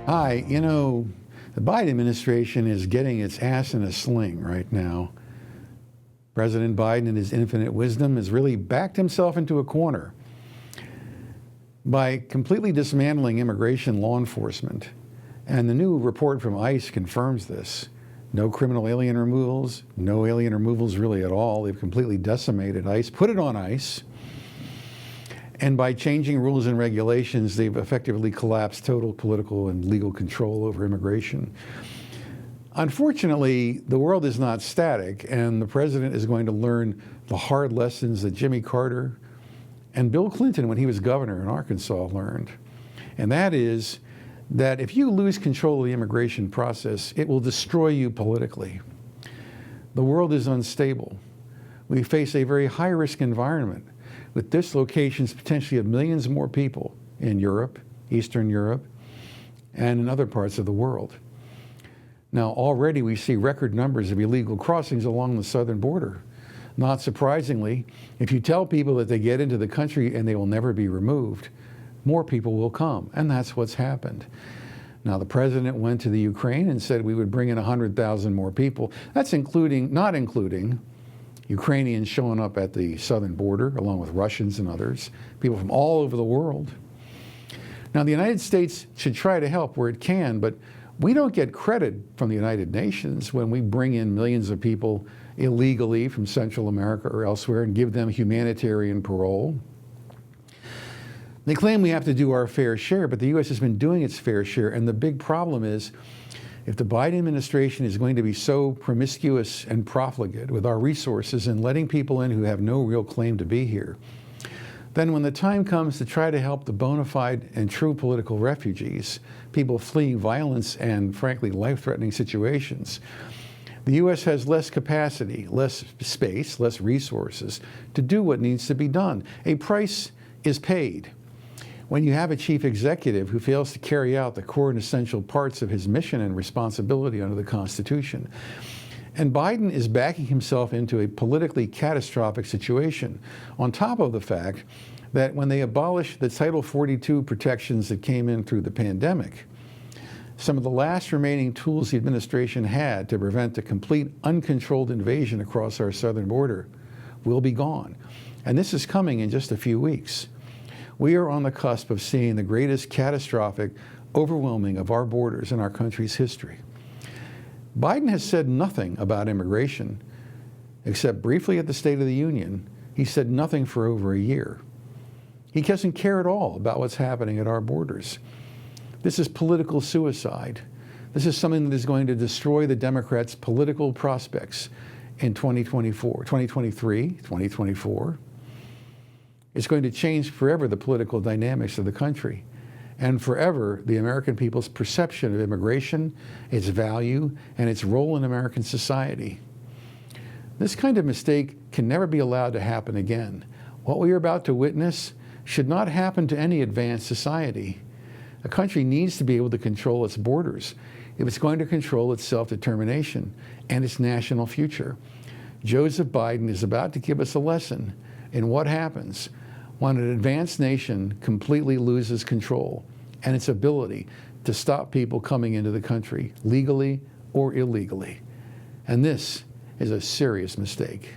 Hi, the Biden administration is getting its ass in a sling right now. President Biden, in his infinite wisdom, has really backed himself into a corner by completely dismantling immigration law enforcement. And the new report from ICE confirms this. No criminal alien removals, no alien removals really at all. They've completely decimated ICE, put it on ice. And by changing rules and regulations, they've effectively collapsed total political and legal control over immigration. Unfortunately, the world is not static, and the president is going to learn the hard lessons that Jimmy Carter and Bill Clinton, when he was governor in Arkansas, learned. And that is that if you lose control of the immigration process, it will destroy you politically. The world is unstable. We face a very high-risk environment with dislocations potentially of millions more people in Europe, Eastern Europe, and in other parts of the world. Now, already we see record numbers of illegal crossings along the southern border. Not surprisingly, if you tell people that they get into the country and they will never be removed, more people will come, and that's what's happened. Now, the president went to the Ukraine and said we would bring in 100,000 more people. That's not including Ukrainians showing up at the southern border, along with Russians and others, people from all over the world. Now, the United States should try to help where it can, but we don't get credit from the United Nations when we bring in millions of people illegally from Central America or elsewhere and give them humanitarian parole. They claim we have to do our fair share, but the U.S. has been doing its fair share, and the big problem is if the Biden administration is going to be so promiscuous and profligate with our resources and letting people in who have no real claim to be here, then when the time comes to try to help the bona fide and true political refugees, people fleeing violence and, frankly, life-threatening situations, the U.S. has less capacity, less space, less resources to do what needs to be done. A price is paid when you have a chief executive who fails to carry out the core and essential parts of his mission and responsibility under the Constitution. And Biden is backing himself into a politically catastrophic situation, on top of the fact that when they abolished the Title 42 protections that came in through the pandemic, some of the last remaining tools the administration had to prevent a complete uncontrolled invasion across our southern border will be gone. And this is coming in just a few weeks. We are on the cusp of seeing the greatest catastrophic overwhelming of our borders in our country's history. Biden has said nothing about immigration, except briefly at the State of the Union. He said nothing for over a year. He doesn't care at all about what's happening at our borders. This is political suicide. This is something that is going to destroy the Democrats' political prospects in 2023, 2024. It's going to change forever the political dynamics of the country, and forever the American people's perception of immigration, its value, and its role in American society. This kind of mistake can never be allowed to happen again. What we are about to witness should not happen to any advanced society. A country needs to be able to control its borders if it's going to control its self-determination and its national future. Joseph Biden is about to give us a lesson in what happens when an advanced nation completely loses control and its ability to stop people coming into the country legally or illegally. And this is a serious mistake.